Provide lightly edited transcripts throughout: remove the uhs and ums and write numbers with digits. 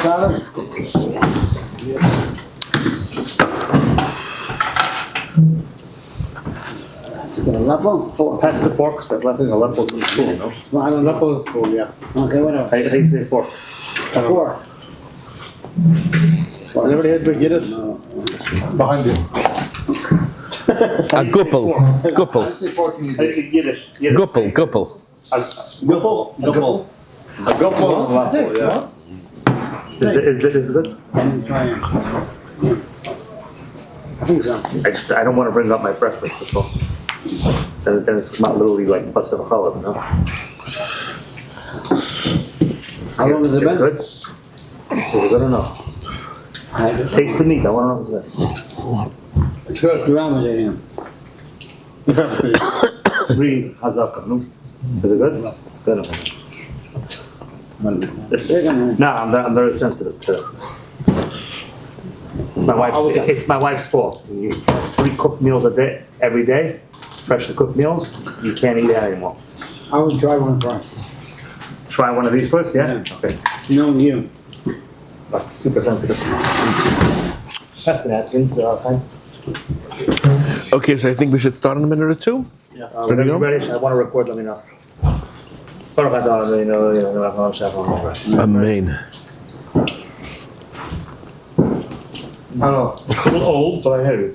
salad? That's a good level. 4. Pass the forks. That left, the left was in school, no? Smile and Level is cool, yeah. Okay, whatever. How do you say fork? 4. Anybody had big Yiddish? Behind you. A guppel. I Guppel. say 14 How do you say Yiddish? Yiddish. Guppel. Guppel. Guppel? Guppel. A couple level, yeah. Is it good? I'm trying. I think so. I don't want to bring up my breakfast, that's all. Then it's not literally like plus of a challah, no? How long has it been? Good? Is it good or no? Taste the meat, I want to know if it's good. It's good. You're Ramadan. Breeze hazaka, no? Is it good? Good. No, I'm very sensitive to it. It's my wife's fault. You eat 3 cooked meals a day, every day, freshly cooked meals, you can't eat that anymore. I would try one first. Try one of these first, yeah? Yeah. Okay. Knowing you. Like super sensitive. Pass the napkins, okay? Okay, so I think we should start in a minute or two. Yeah. Whenever you're ready, I want to record, let me know. Amen. Hello. A little old, but I hear you.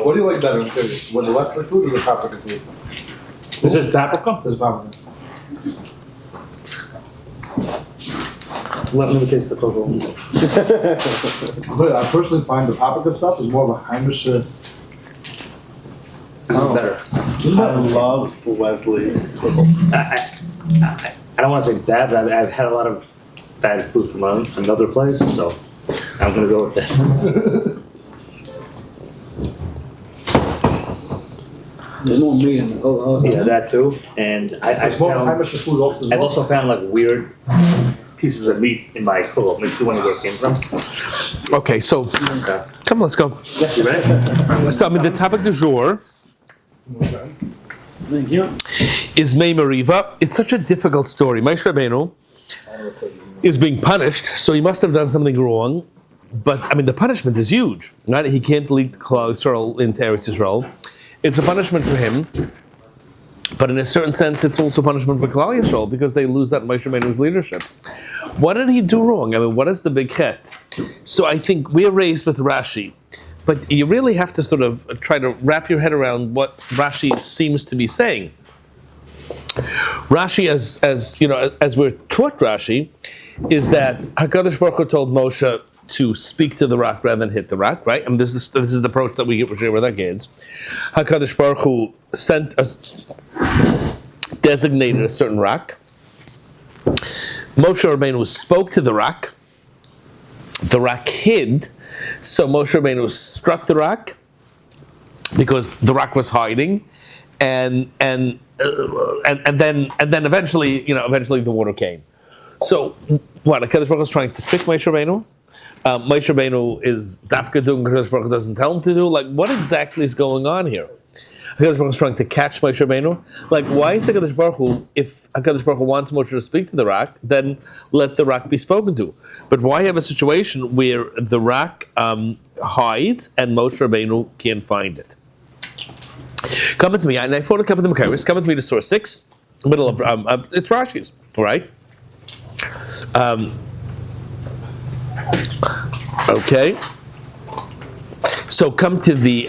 What do you like better? When the Western food or the paprika food? This is paprika? This is paprika. Let me taste the cocoa. But I personally find the paprika stuff is more of a Heimische. Better. I love Wesley. I don't want to say bad, but I've had a lot of bad food from another place, so I'm gonna go with this. There's more meat in the whole. Yeah, that too. And It's more of a Heimische food also. as I've well. also found like weird pieces of meat in my cocoa. Makes you wonder where it came from. Okay, so Okay. come, let's go. Yeah, you ready? So, I mean, the topic du jour Thank you. is Mei Mariva. It's such a difficult story. Moshe Rabbeinu is being punished, so he must have done something wrong. But I mean, the punishment is huge. Right? He can't lead Klal Yisrael into Eretz Yisrael. It's a punishment for him, but in a certain sense, it's also punishment for Klal Yisrael because they lose that Moshe Rabbeinu's leadership. What did he do wrong? I mean, what is the big chet? So I think we're raised with Rashi, but you really have to sort of try to wrap your head around what Rashi seems to be saying. Rashi, as you know, as we're taught Rashi, is that Hakadosh Baruch Hu told Moshe to speak to the rock rather than hit the rock, right? And this is the approach that we get with our kids. Hakadosh Baruch Hu designated a certain rock. Moshe Rabbeinu spoke to the rock hid, so Moshe Rabbeinu struck the rock because the rock was hiding, and then eventually the water came. So what? Hakadosh Baruch Hu was trying to trick Moshe Rabbeinu. Moshe Rabbeinu is dafka doing what Hakadosh Baruch Hu doesn't tell him to do. Like, what exactly is going on here? Hakadosh Baruch Hu is trying to catch Moshe Rabbeinu. Like, why is Hakadosh Baruch Hu, if Hakadosh Baruch Hu wants Moshe to speak to the rock, then let the rock be spoken to? But why have a situation where the rock hides and Moshe Rabbeinu can't find it? Come with me, and I thought come with the Makaris. Come with me to source 6, middle of it's Rashi's, all right? Okay. So come to the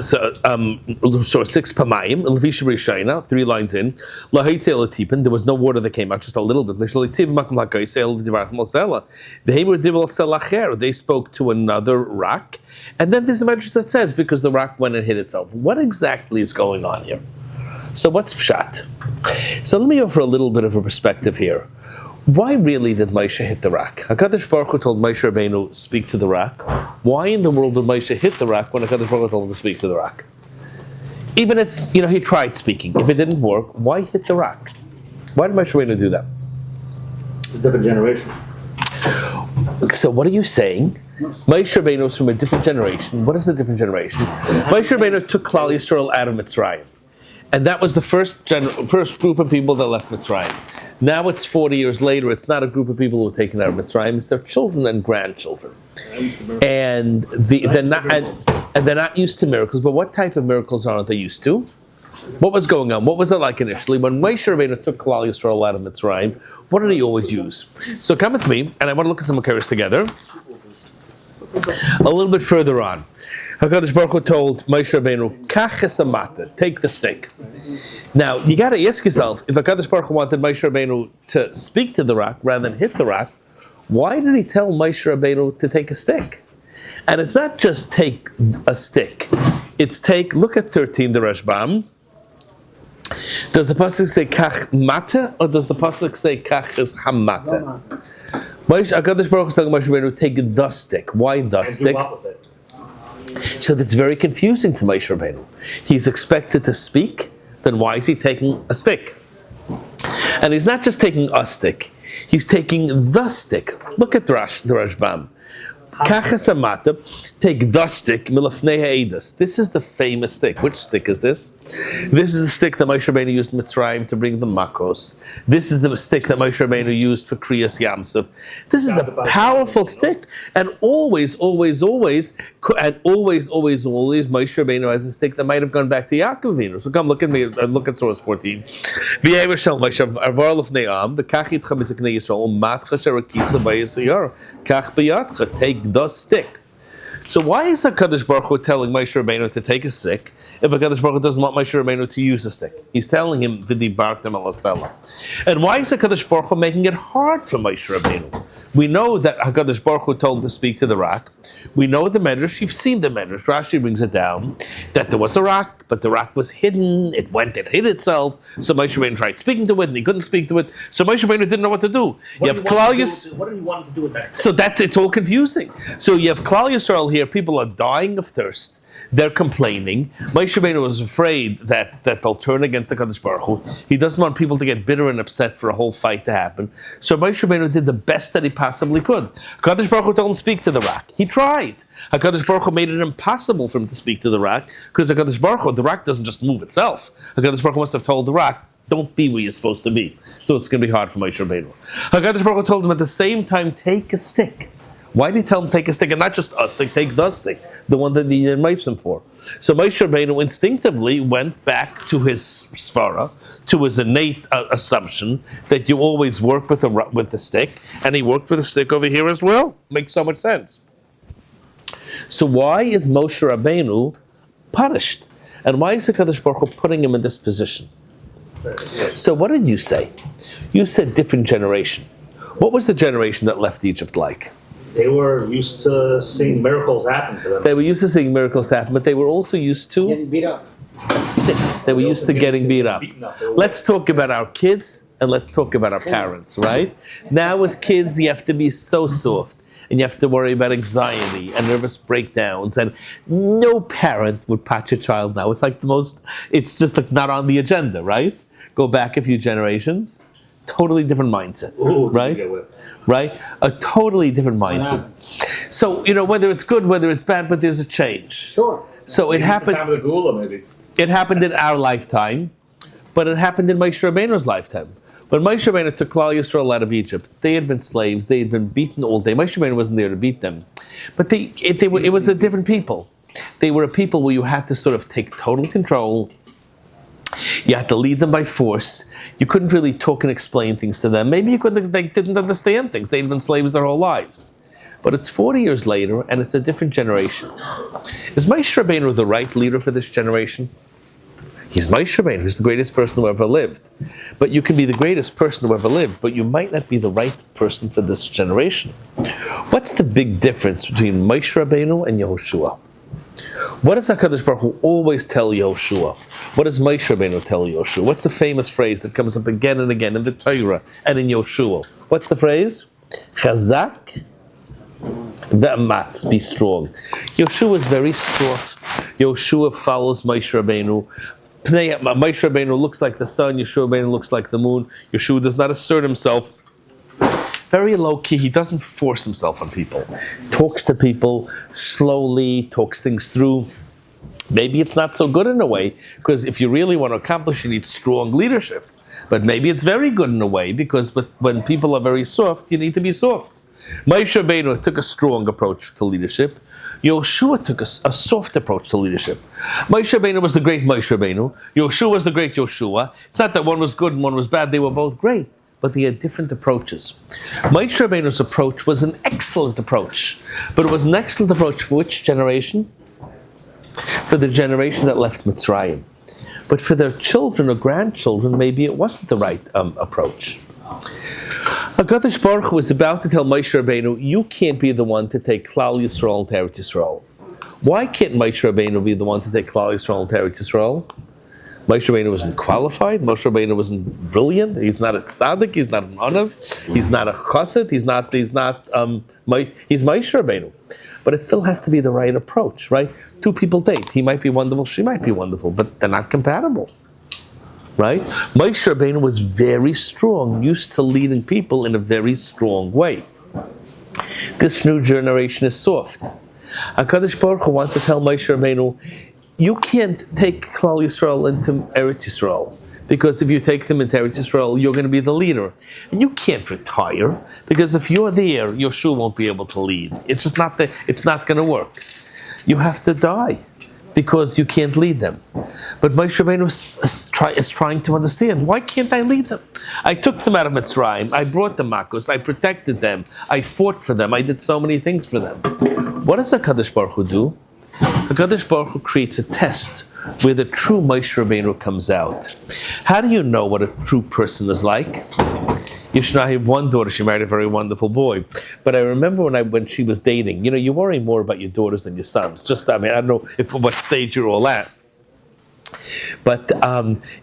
source 6 pamayim, Levisha Scheiner, 3 lines in. There was no water that came out, just a little bit. They spoke to another rock, and then there's a message that says because the rock went and hit itself. What exactly is going on here? So what's pshat? So let me offer a little bit of a perspective here. Why really did Moshe hit the rock? HaKadosh Baruch Hu told Moshe Rabbeinu, speak to the rock. Why in the world did Moshe hit the rock when HaKadosh Baruch Hu told him to speak to the rock? Even if, he tried speaking. If it didn't work, why hit the rock? Why did Moshe Rabbeinu do that? It's a different generation. So what are you saying? Moshe Rabbeinu is from a different generation. What is the different generation? Moshe Rabbeinu took Klal Yisrael out of Mitzrayim. And that was the first group of people that left Mitzrayim. Now it's 40 years later. It's not a group of people who are taken out of Mitzrayim. It's their children and grandchildren. And they're not used to miracles. But what type of miracles aren't they used to? What was going on? What was it like initially? When Moshe Rabbeinu took Klal Yisrael out of Mitzrayim, what did he always use? So come with me, and I want to look at some Makaris together. A little bit further on. HaKadosh Baruch Hu told Moshe Rabbeinu, Kach esamata, take the stick. Now, you got to ask yourself, if HaKadosh Baruch Hu wanted Moshe Rabbeinu to speak to the rock rather than hit the rock, why did he tell Moshe Rabbeinu to take a stick? And it's not just take a stick. It's look at 13, the Rashbam. Does the pasuk say kach mata, or does the pasuk say kach is hamata? HaKadosh Baruch Hu is telling Moshe Rabbeinu, take the stick. Why the stick? So that's very confusing to Moshe Rabbeinu. He's expected to speak, then why is he taking a stick? And he's not just taking a stick, he's taking the stick. Look at the Rashbam. Kachasamata, take the stick, milafnei ha'edus. This is the famous stick. Which stick is this? This is the stick that Moshe Rabbeinu used in Mitzrayim to bring the makos. This is the stick that Moshe Rabbeinu used for Kriyas Yamsuf. This is a powerful stick. And always, Moshe Rabbeinu has a stick that might have gone back to Yaakov Avinu. So come look at me, look at source 14. Take the stick. So why is HaKadosh Baruch Hu telling Moshe Rabbeinu to take a stick if HaKadosh Baruch Hu doesn't want Moshe Rabbeinu to use a stick? He's telling him, V'dibartem alasela. And why is HaKadosh Baruch Hu making it hard for Moshe Rabbeinu? We know that HaKadosh Baruch Hu told him to speak to the rock. We know the Medrash. You've seen the Medrash. Rashi brings it down that there was a rock, but the rock was hidden. It hid itself. So Moshe Rabbeinu tried speaking to it, and he couldn't speak to it. So Moshe Rabbeinu didn't know what to do. What did he want to do with that stick? So it's all confusing. So you have Klal Yisrael here. People are dying of thirst. They're complaining. Moshe Rabbeinu was afraid that they'll turn against the HaKadosh Baruch Hu. He doesn't want people to get bitter and upset for a whole fight to happen. So Moshe Rabbeinu did the best that he possibly could. HaKadosh Baruch Hu told him to speak to the rock. He tried. HaKadosh Baruch Hu made it impossible for him to speak to the rock because HaKadosh Baruch Hu, the rock doesn't just move itself. HaKadosh Baruch Hu must have told the rock, don't be where you're supposed to be. So it's going to be hard for Moshe Rabbeinu. HaKadosh Baruch Hu told him at the same time, take a stick. Why did he tell him to take a stick and not just a stick? Take the stick, the one that he knifes him for. So Moshe Rabbeinu instinctively went back to his svara, to his innate assumption that you always work with the stick, and he worked with the stick over here as well. Makes so much sense. So why is Moshe Rabbeinu punished? And why is HaKadosh Baruch Hu putting him in this position? So what did you say? You said different generation. What was the generation that left Egypt like? They were used to seeing miracles happen to them. They were used to seeing miracles happen, but they were also used to Getting beat up. a stick. They were used to getting beat up. Let's talk about our kids and let's talk about our parents, right? Now with kids, you have to be so soft and you have to worry about anxiety and nervous breakdowns, and no parent would patch a child now. It's just like not on the agenda, right? Go back a few generations, totally different mindset, right? Right? A totally different mindset. So, whether it's good, whether it's bad, but there's a change. Sure. So it happened. Time of the Gula, maybe. It happened in our lifetime, but it happened in Moshe Rabbeinu's lifetime. When Moshe Rabbeinu took Klal Yisrael out of Egypt, they had been slaves. They had been beaten all day. Moshe Rabbeinu wasn't there to beat them, but it was a different people. They were a people where you had to sort of take total control. You had to lead them by force. You couldn't really talk and explain things to them. Maybe they didn't understand things. They'd been slaves their whole lives. But it's 40 years later, and it's a different generation. Is Moshe Rabbeinu the right leader for this generation? He's Moshe Rabbeinu, who's the greatest person who ever lived. But you can be the greatest person who ever lived, but you might not be the right person for this generation. What's the big difference between Moshe Rabbeinu and Yehoshua? What does HaKadosh Baruch Hu always tell Yehoshua? What does Moshe Rabbeinu tell Yehoshua? What's the famous phrase that comes up again and again in the Torah and in Yehoshua? What's the phrase? Chazak ve'amatz, be strong. Yehoshua is very soft. Yehoshua follows Moshe Rabbeinu. Moshe Rabbeinu looks like the sun. Yehoshua Rabbeinu looks like the moon. Yehoshua does not assert himself. Very low-key, he doesn't force himself on people. Talks to people slowly, talks things through. Maybe it's not so good in a way, because if you really want to accomplish, you need strong leadership. But maybe it's very good in a way, because when people are very soft, you need to be soft. Moshe Rabbeinu took a strong approach to leadership. Yehoshua took a soft approach to leadership. Moshe Rabbeinu was the great Moshe Rabbeinu. Yehoshua was the great Yehoshua. It's not that one was good and one was bad. They were both great, but they had different approaches. Moshe Rabbeinu's approach was an excellent approach, but it was an excellent approach for which generation? For the generation that left Mitzrayim. But for their children or grandchildren, maybe it wasn't the right approach. HaKadosh Baruch Hu was about to tell Moshe Rabbeinu, you can't be the one to take Klal Yisrael to Eretz Yisrael. Why can't Moshe Rabbeinu be the one to take Klal Yisrael to Eretz Yisrael? Moshe Rabbeinu wasn't qualified. Moshe Rabbeinu wasn't brilliant. He's not a tzaddik. He's not an onav. He's not a chassid. He's Moshe Rabbeinu. But it still has to be the right approach, right? Two people date. He might be wonderful. She might be wonderful, but they're not compatible. Right? Moshe Rabbeinu was very strong, used to leading people in a very strong way. This new generation is soft. HaKadosh Baruch Hu wants to tell Moshe Rabbeinu, you can't take Klal Yisrael into Eretz Yisrael, because if you take them into Eretz Yisrael, you're going to be the leader. And you can't retire, because if you're there, Yehoshua won't be able to lead. It's not going to work. You have to die, because you can't lead them. But Moshe Rabbeinu is trying to understand, why can't I lead them? I took them out of Mitzrayim, I brought them Makos, I protected them, I fought for them, I did so many things for them. What does HaKadosh Baruch Hu do? HaKadosh Baruch Hu creates a test where the true Moshe Rabbeinu comes out. How do you know what a true person is like? I have one daughter, she married a very wonderful boy. But I remember when she was dating, you worry more about your daughters than your sons. I don't know what stage you're all at. But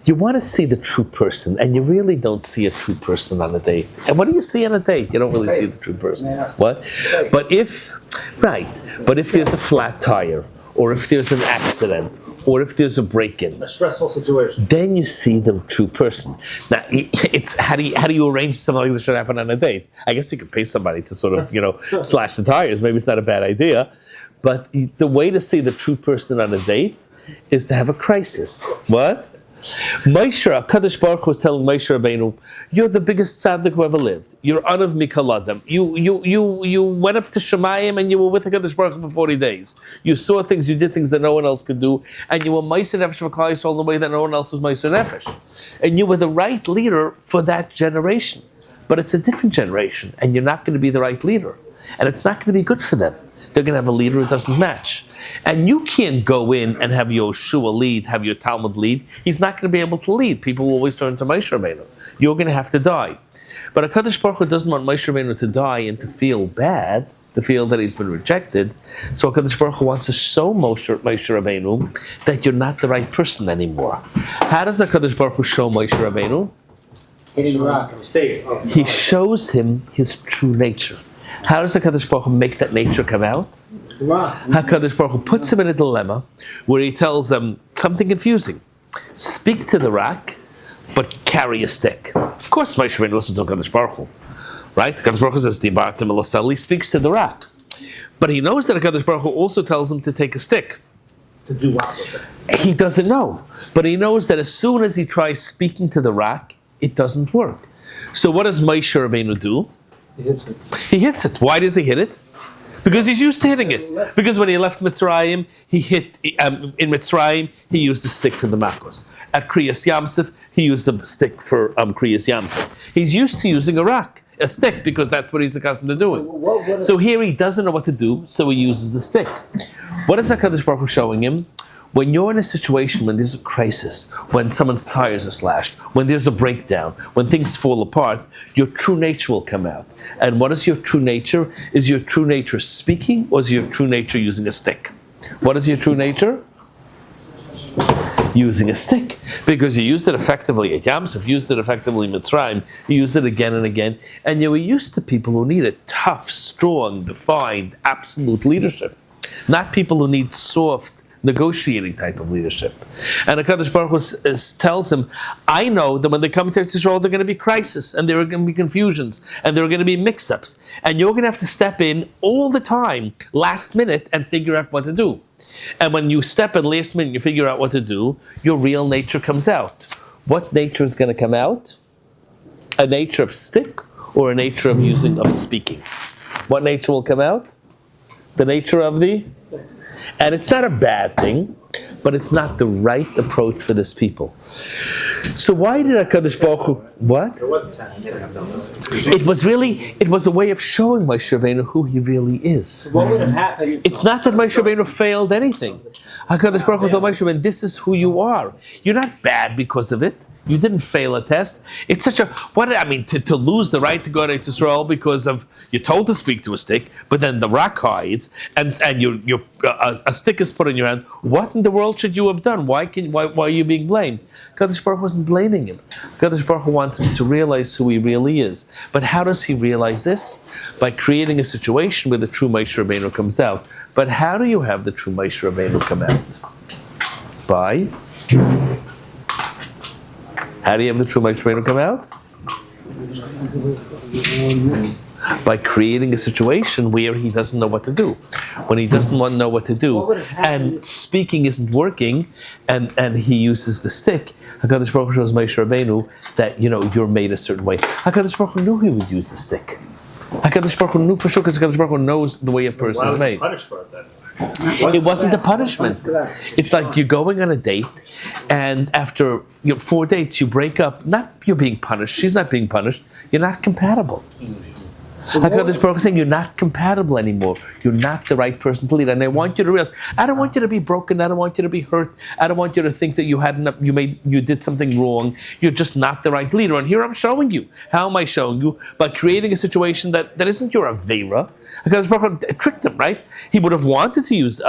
you want to see the true person, and you really don't see a true person on a date. And what do you see on a date? You don't really see the true person. Yeah. What? But if there's a flat tire, or if there's an accident, or if there's a break-in, a stressful situation, then you see the true person. Now, it's how do you arrange something like this should happen on a date? I guess you could pay somebody to sort of slash the tires. Maybe it's not a bad idea, but the way to see the true person on a date is to have a crisis. What? HaKadosh Baruch Hu was telling Moshe Rabbeinu, you're the biggest tzaddik who ever lived. You're Anav Mikol Adam. You went up to Shemayim and you were with HaKadosh Baruch Hu for 40 days. You saw things, you did things that no one else could do, and you were Meiser Nefesh for Klal Yisrael in the way that no one else was Meiser Nefesh. And you were the right leader for that generation. But it's a different generation, and you're not going to be the right leader. And it's not going to be good for them. They're going to have a leader who doesn't match. And you can't go in and have Yehoshua lead, have your Talmud lead. He's not going to be able to lead. People will always turn to Moshe Rabbeinu. You're going to have to die. But HaKadosh Baruch Hu doesn't want Moshe Rabbeinu to die and to feel bad, to feel that he's been rejected. So HaKadosh Baruch Hu wants to show Moshe Rabbeinu that you're not the right person anymore. How does HaKadosh Baruch Hu show Moshe Rabbeinu? Hitting rock. He shows him his true nature. How does HaKadosh Baruch Hu make that nature come out? HaKadosh Baruch Hu puts him in a dilemma where he tells him something confusing. Speak to the rock, but carry a stick. Of course, Moshe Rabbeinu listens to HaKadosh Baruch Hu, right? HaKadosh Baruch Hu says, Dibartem elasel, he speaks to the rock. But he knows that HaKadosh Baruch Hu also tells him to take a stick. To do what with it? He doesn't know. But he knows that as soon as he tries speaking to the rock, it doesn't work. So what does Moshe Rabbeinu do? He hits it. He hits it. Why does he hit it? Because he's used to hitting it. Because when he left Mitzrayim, in Mitzrayim, he used the stick for the Makos. At Kriyas Yamsuf, he used the stick for Kriyas Yamsuf. He's used to using a stick, because that's what he's accustomed to doing. So here he doesn't know what to do, so he uses the stick. What is HaKadosh Baruch Hu showing him? When you're in a situation, when there's a crisis, when someone's tires are slashed, when there's a breakdown, when things fall apart, your true nature will come out. And what is your true nature? Is your true nature speaking, or is your true nature using a stick? What is your true nature? Using a stick. Because you used it effectively at Yamsuf, used it effectively in Mitzrayim, you used it again and again, and you were used to people who need a tough, strong, defined, absolute leadership. Not people who need soft, negotiating type of leadership. And HaKadosh Baruch Hu tells him, I know that when they come to Israel, there are going to be crises, and there are going to be confusions, and there are going to be mix-ups. And you're going to have to step in all the time, last minute, and figure out what to do. And when you step in last minute and you figure out what to do, your real nature comes out. what nature is going to come out? A nature of stick or a nature of speaking? What nature will come out? The nature of the... And it's not a bad thing, but it's not the right approach for this people. So why did HaKadosh Baruch Hu... What? It was a way of showing Moshe Rabbeinu who he really is. What would have happened? It's not that Moshe Rabbeinu failed anything. HaKadosh Baruch Hu told Moshe Rabbeinu, this is who you are. You're not bad because of it. You didn't fail a test. It's such a... to lose the right to go to Israel because of... You're told to speak to a stick, but then the rock hides, and a stick is put in your hand. What in the world should you have done? Why are you being blamed? HaKadosh Baruch Hu wasn't blaming him. HaKadosh Baruch Hu wants him to realize who he really is. But how does he realize this? By creating a situation where the true Moshe Rabbeinu comes out. But how do you have the true Moshe Rabbeinu come out? By... How do you have the true Moshe Rabbeinu come out? By creating a situation where he doesn't know what to do. When he doesn't want to know what to do, and speaking isn't working, and he uses the stick, HaKadosh Baruch Hu shows Moshe Rabbeinu that, you're made a certain way. HaKadosh Baruch Hu knew he would use the stick. HaKadosh Baruch Hu knew for sure, because HaKadosh Baruch Hu knows the way a person is made. It wasn't a punishment. It's like you're going on a date, and after 4 dates, you break up. Not you're being punished. She's not being punished. You're not compatible. HaKadosh Baruch Hu is saying you're not compatible anymore. You're not the right person to lead. And I want you to realize, I don't want you to be broken. I don't want you to be hurt. I don't want you to think that you did something wrong. You're just not the right leader. And here I'm showing you. How am I showing you? By creating a situation that isn't your Avera. HaKadosh Baruch Hu tricked him, right? He would have wanted to use...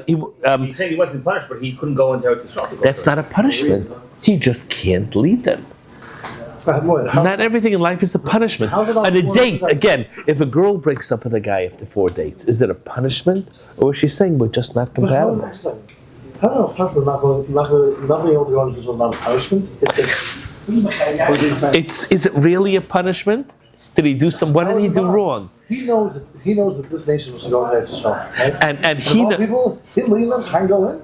He said he wasn't punished, but he couldn't go into Israel. That's not a punishment. He just can't lead them. Not everything in life is a punishment. On a date, again, if a girl breaks up with a guy after 4 dates, is it a punishment? Or is she saying we're just not compatible? How is punishment not being able to go into Israel not a punishment? Is it really a punishment? Did he do what did he do wrong? He knows that this nation was going to Israel, right? And he people leading them can go in.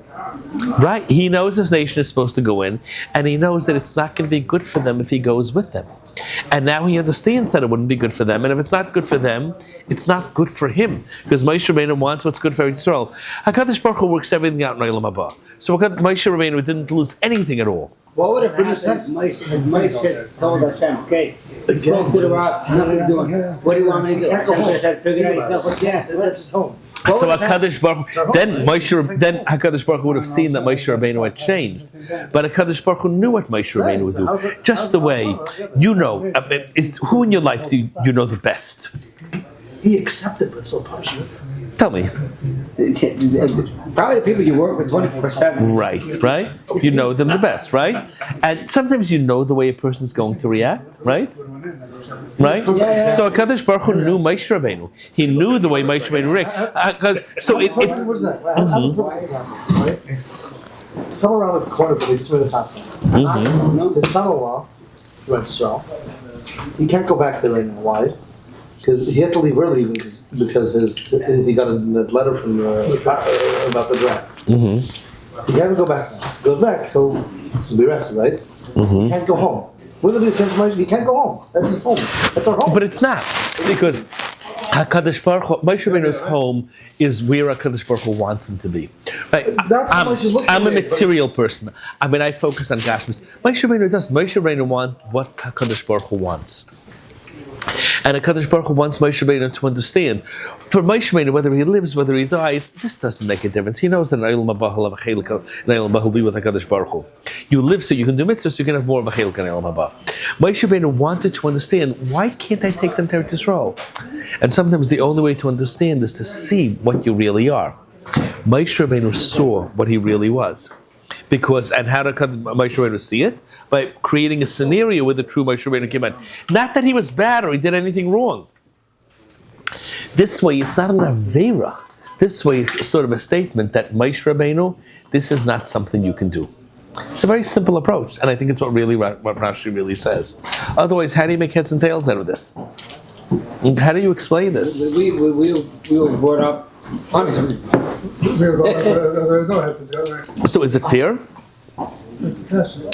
Right, he knows his nation is supposed to go in, and he knows that it's not going to be good for them if he goes with them. And now he understands that it wouldn't be good for them, and if it's not good for them, it's not good for him, because Moshe Rabbeinu wants what's good for Israel. HaKadosh Baruch Hu works everything out in Olam Haba. So Moshe Rabbeinu didn't lose anything at all. What would have happened if Moshe told Hashem, okay, spoke to the rock, nothing doing. What do you want me to do? Hashem just said, figure it out yourself. Yeah, that's his home. So HaKadosh Baruch Hu, then HaKadosh Baruch Hu would have seen that Moshe Rabbeinu had changed. But HaKadosh Baruch Hu knew what Moshe Rabbeinu would do. Just the way, who in your life do you know the best? He accepted, but still punishment. Tell me. Probably the people you work with 24/7. Right? You know them the best, right? And sometimes you know the way a person's going to react, right? Right? Yeah. So HaKadosh Baruch Hu knew Moshe Rabbeinu. He knew the way Moshe Rabbeinu reacted. So it's... What is that? Right? Somewhere around the corner, but he just made a pass. His son-in-law went to Israel. He can't go back there right now. Why? Because he had to leave early because he got a letter from about the draft. He can't go back now. Goes back, he'll be arrested, right? He can't go home. He can't go home. That's his home. That's our home. But it's not, because HaKadosh Baruch Hu, Moshe Rabbeinu's home is where HaKadosh Baruch Hu wants him to be. Right? I'm a material person. I focus on Gashmis. Moshe Rabbeinu doesn't. Moshe Rabbeinu wants what HaKadosh Baruch Hu wants. And HaKadosh Baruch Hu wants Moshe Rabbeinu to understand. For Moshe Rabbeinu, whether he lives, whether he dies, this doesn't make a difference. He knows that in Olam Haba he'll have a chelik, in Olam Haba he'll be with HaKadosh Baruch Hu. You live so you can do mitzvahs, so you can have more of a chelik in Olam Haba. Moshe Rabbeinu wanted to understand, why can't I take them to Eretz Yisrael? And sometimes the only way to understand is to see what you really are. Moshe Rabbeinu saw what he really was. And how did Moshe Rabbeinu see it? By creating a scenario where the true Moshe Rabbeinu came out. Not that he was bad or he did anything wrong. This way, it's not an Avera. This way, it's sort of a statement that Moshe Rabbeinu, this is not something you can do. It's a very simple approach, and I think it's what Rashi really says. Otherwise, how do you make heads and tails out of this? And how do you explain this? We were brought up honestly. There's no heads and tails. So is it fair?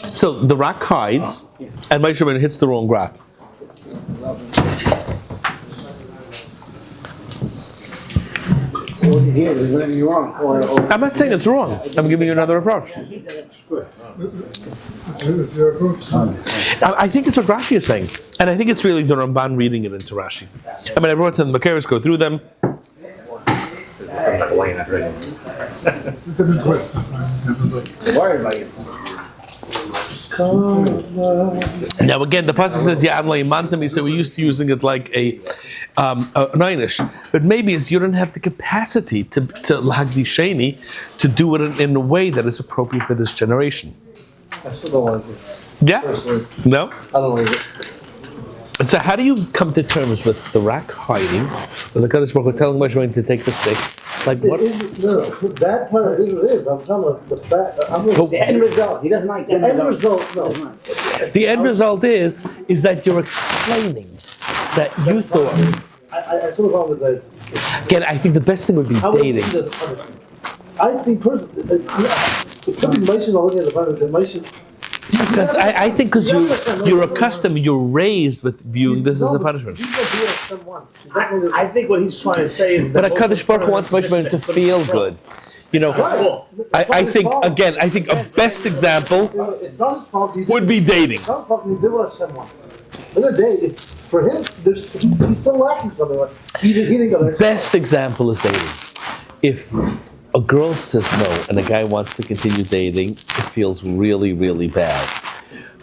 So the rock hides, and Moshe Rabbeinu hits the wrong rock. So all these years we're learning wrong. I'm not saying it's wrong. I'm giving you another approach. I think it's what Rashi is saying, and I think it's really the Ramban reading it into Rashi. I mean, I brought them the Makaris, go through them. Worried about you. Now again, the pasuk says "Ya'am le'imantami," so we're used to using it like an einish, but maybe it's you don't have the capacity to lahagdi sheni to do it in a way that is appropriate for this generation. I still don't like it. Yeah? Personally, No? I don't like it. So how do you come to terms with the rock hiding, with the Kadosh Baruch Hu telling Moshe Rabbeinu to take the stick? Like what? No, that part is what it is. I'm talking about the fact. The end result. He doesn't like the end result. No. The end result is that you're explaining that you thought. I sort of wrong with that. Again, I think the best thing would be I would see dating. it as punishment. I think personally, it could be Moshe looking at the punishment. Moshe. Because I think because you're accustomed, you're raised with viewing this as a punishment. I think what he's trying to say is that. But HaKadosh Baruch Hu wants Moshe Rabbeinu to feel good. You know, I think a best example It's not his fault. would be dating. It's not his fault. He did what Hashem wants. At the end of the day, for him, he's still lacking something. Like he didn't go there. Best example is dating. If a girl says no and a guy wants to continue dating, it feels really, really bad.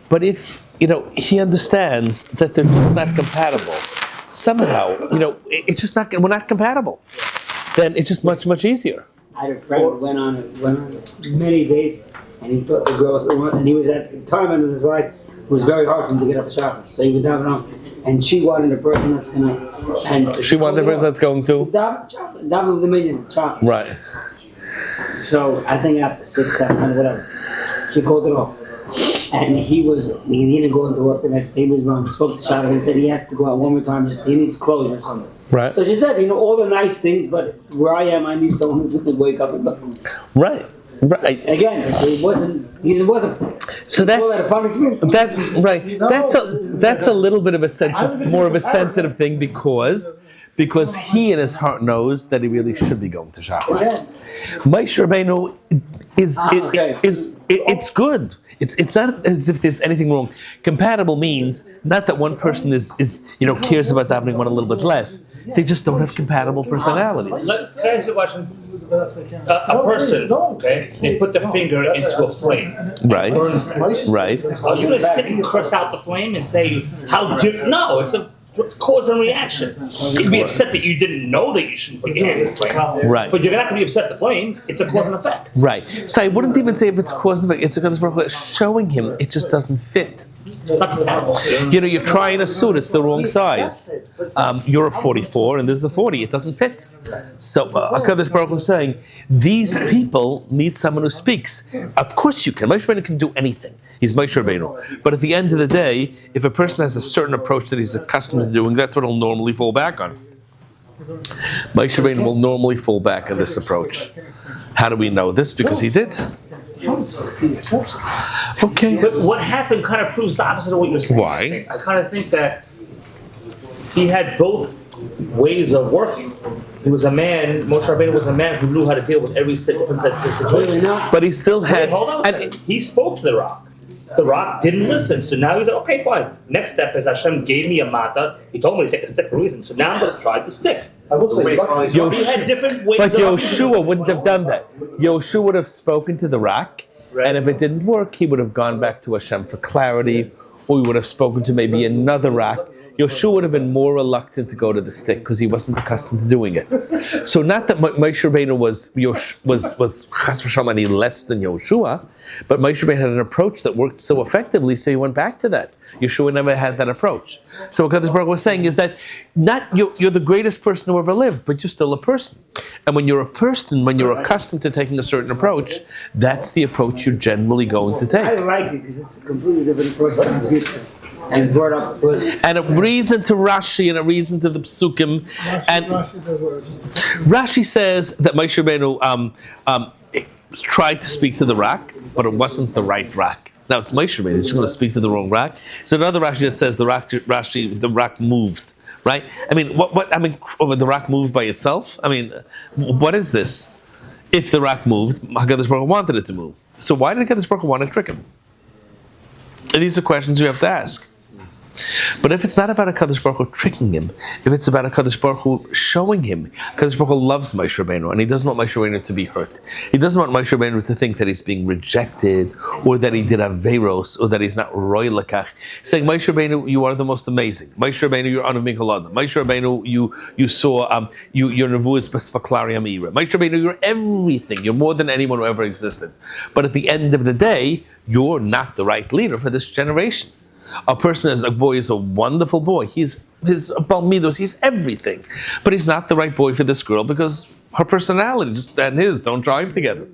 But if, he understands that they're just not compatible, somehow, it's just not, we're not compatible, then it's just much, much easier. I had a friend who went on many dates, and he thought the girls, and he was at the time in his life, it was very hard for him to get up the shopping. So he would daven on, and she wanted a person that's going to, and so She wanted a person that's going to? daven with a million chocolate. Right. So I think after 6, 7, whatever, she called it off. And he didn't go into work the next day. He was wrong. He spoke to Shadar and said he has to go out one more time. He needs clothes or something. Right. So she said, all the nice things, but where I am, I need someone who's going to wake up and go. Right. Right. Again, he wasn't. So that's that a punishment. That's right. That's a little bit of a more of a sensitive thing because he in his heart knows that he really should be going to Shabbos. Moshe Rabbeinu it's good. It's not as if there's anything wrong. Compatible means not that one person is cares about davening one a little bit less. They just don't have compatible personalities. Let's ask you a question. A person, okay, they put their finger into a flame. Right. Right. Are you going to sit and curse out the flame and say, how did... No, it's a cause and reaction. You can be upset that you didn't know that you shouldn't put your hand in the flame. Right. But you're not going to be upset at the flame. It's a cause and effect. Right. So I wouldn't even say if it's cause and effect. It's because showing him it just doesn't fit. You're trying a suit, it's the wrong size. You're a 44 and this is a 40, it doesn't fit. So HaKadosh Baruch Hu is saying, these people need someone who speaks. Of course you can. Moshe Rabbeinu can do anything. He's Moshe Rabbeinu. But at the end of the day, if a person has a certain approach that he's accustomed to doing, that's what he'll normally fall back on. Moshe Rabbeinu will normally fall back on this approach. How do we know this? Because he did. Okay. But what happened kind of proves the opposite of what you're saying. Why? I kind of think that he had both ways of working. He was a man, Moshe Rabbeinu was a man who knew how to deal with every different situation. But he still had... Hold on a second. He spoke to the rock. The rock didn't listen. So now he's like, okay, fine. Next step is Hashem gave me a mata. He told me to take a stick for a reason. So now I'm going to try the stick. I will say, He had different ways But of Yehoshua wouldn't have done that. Yehoshua would have spoken to the rock, and if it didn't work, he would have gone back to Hashem for clarity, or he would have spoken to maybe another rock. Yehoshua would have been more reluctant to go to the stick because he wasn't accustomed to doing it. So not that Moshe Rabbeinu was chas v'shalom any less than Yehoshua, but Moshe Rabbeinu had an approach that worked so effectively, so he went back to that. Yehoshua never had that approach. So what HaKadosh Baruch Hu was saying is that you're the greatest person who ever lived, but you're still a person. And when you're a person, when you're accustomed to taking a certain approach, that's the approach you're generally going to take. I like it because it's a completely different approach than I'm used to. And brought up. And it reads into Rashi and it reads into the Psukim. And Rashi says that Moshe Rabbeinu tried to speak to the rock, but it wasn't the right rak. Now it's Moshe Rabbeinu. He's going to speak to the wrong rak. So another Rashi that says the rak moved, right? I mean, the rak moved by itself. I mean, what is this? If the rak moved, Hakadosh Baruch Hu wanted it to move. So why did Hakadosh Baruch Hu want to trick him? And these are questions you have to ask. But if it's not about HaKadosh Baruch Hu tricking him, if it's about HaKadosh Baruch Hu showing him, HaKadosh Baruch Hu loves Moshe Rabbeinu, and he doesn't want Moshe Rabbeinu to be hurt. He doesn't want Moshe Rabbeinu to think that he's being rejected, or that he did Averos, or that he's not Roy Lakach. Saying, Moshe Rabbeinu, you are the most amazing. Moshe Rabbeinu, you're Anu Minkolada. Moshe Rabbeinu, you saw, your Nevu is Bespaklariam Ira. Moshe Rabbeinu, you're everything. You're more than anyone who ever existed. But at the end of the day, you're not the right leader for this generation. A person as a boy is a wonderful boy. He's his balmidos. He's everything, but he's not the right boy for this girl because her personality and his don't drive together.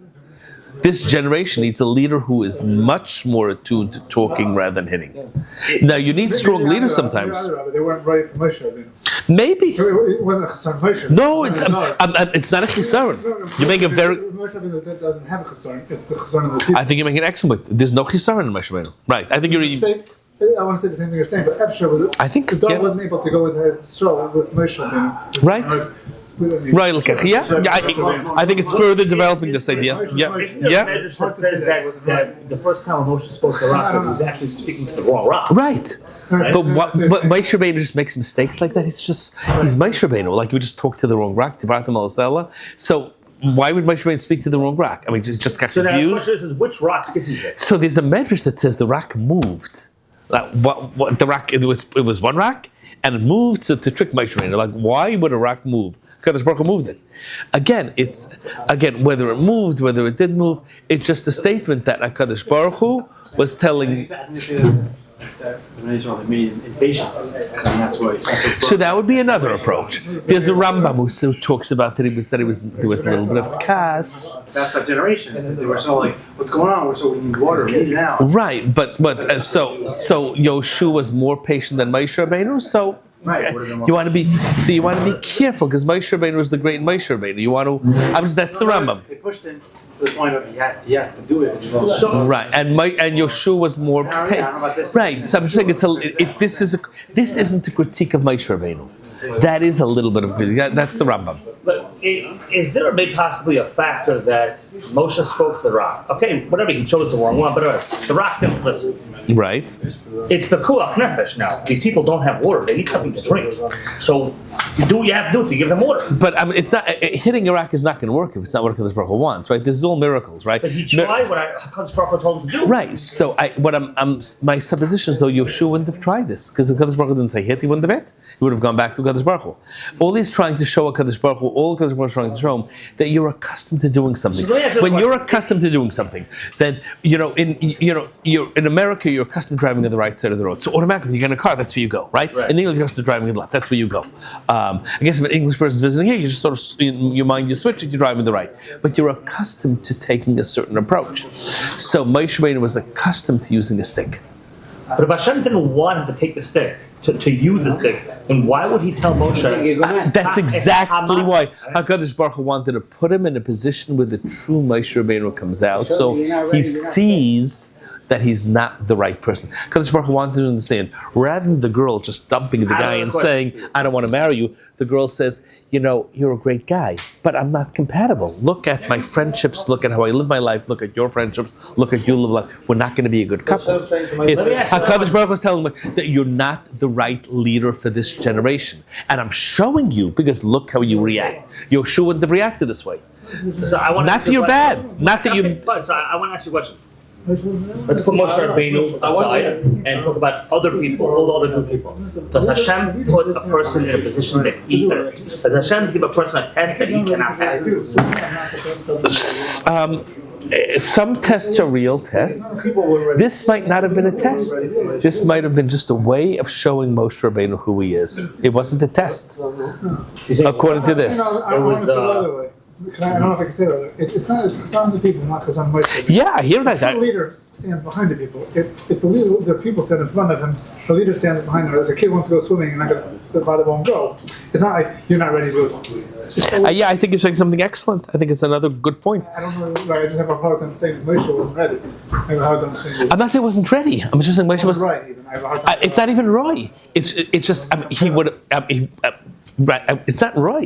This generation needs a leader who is much more attuned to talking rather than hitting. Now you need strong leaders sometimes. They weren't ready for Moshe. Maybe It wasn't a chassan Moshe. no, it's not a chisaron. You make a very. Moshe doesn't have a chassan. It's the chassan of the people. I think you make an excellent point. There's no chisaron in Moshe Rabbeinu. Right? I think you're. I want to say the same thing you're saying, but Efsher was. I think the dog wasn't able to go into Eretz Yisrael with Moshe. Right. Right, I think it's further developing this idea. Yeah, yeah. Medrash that says that the first time when Moshe spoke to Rock, he was actually speaking to the wrong Rock. Right. But Moshe Rabbeinu just makes mistakes like that. He's Moshe Rabbeinu. Like we just talked to the wrong Rock, so why would Moshe Rabbeinu speak to the wrong Rock? I mean, just got confused. So now the question is which Rock did he hit? So there's a medrash that says the Rock moved. What the Rock? It was one Rock, and it moved to trick Moshe Rabbeinu. Like why would a Rock move? Kadosh Baruch Hu moved it. Again, whether it moved, whether it didn't move, it's just a statement that Kadosh Baruch Hu was telling. So that would be another approach. There's a Rambam who talks about that there was a little bit of kas. That's that generation. They were so like, what's going on? So we need water. We need it now. Right, but so Yehoshua was more patient than Moshe Rabbeinu. So. Right. You want to be careful because Moshe Rabbeinu was the great Moshe Rabbeinu. You want to. That's the Rambam. They pushed him to the point of he has to do it. So, right, and Yehoshua was more. Right. So I'm just saying this isn't a critique of Moshe Rabbeinu. That is a little bit of critique. That's the Rambam. But is there maybe possibly a factor that Moshe spoke to the Rock? Okay, whatever, he chose the wrong one, but the Rock didn't listen. Right. It's Pekuach Nefesh now. These people don't have water. They need something to drink. So you do what you have to do to give them water. But it's not hitting Iraq is not going to work if it's not what HaKadosh Baruch Hu wants, right? This is all miracles, right? But he tried what HaKadosh Baruch Hu told him to do. Right. So my supposition is though Yehoshua wouldn't have tried this because HaKadosh Baruch Hu didn't say hit, he wouldn't have hit. He would have gone back to HaKadosh Baruch Hu. All he's trying to show HaKadosh Baruch Hu, all HaKadosh Baruch Hu is trying to show him that you're accustomed to doing something. When you're accustomed to doing something, then you're in America, you're accustomed to driving on the right side of the road. So automatically, you get in a car, that's where you go, right? In England, you're accustomed to driving on the left, that's where you go. I guess if an English person is visiting here, you just sort of, in your mind, you switch it, you drive on the right. But you're accustomed to taking a certain approach. So Moshe Rabbeinu was accustomed to using a stick. But if Hashem didn't want him to take the stick, to use a stick, then why would he tell Moshe? That's exactly why HaKadosh Baruch Hu wanted to put him in a position where the true Moshe Rabbeinu comes out, so he sees that he's not the right person. HaKadosh Baruch Hu wanted to understand, rather than the girl just dumping the guy and saying, I don't want to marry you, the girl says, you're a great guy, but I'm not compatible. Look at my friendships, look at how I live my life, look at your friendships, look at you live life. We're not going to be a good couple. HaKadosh Baruch Hu is telling me that you're not the right leader for this generation. And I'm showing you, because look how you react. Yehoshua wouldn't have reacted this way. So not that you're bad. Not that you... So I want to ask you a question. Let's put Moshe Rabbeinu aside and talk about other people, all the other Jewish people. Does Hashem put a person in a position that he cannot? Does Hashem give a person a test that he cannot pass? Some tests are real tests. This might not have been a test. This might have been just a way of showing Moshe Rabbeinu who he is. It wasn't a test, according to this. I want to say the other way. I don't know if I can say that. It's chassan the people, not chassan Moshe. Yeah, I hear that. The leader stands behind the people. If the people stand in front of him, the leader stands behind him. As a kid wants to go swimming and the father won't go. It's not like you're not ready to go. Yeah, I think you're saying something excellent. I think it's another good point. I don't know, like, I just have a hard time saying that Moshe wasn't ready. I have a hard time saying I'm not saying it wasn't ready. I'm just saying Moshe was. right, even. I have a hard time It's not even right. It's just he would. Right. It's not right.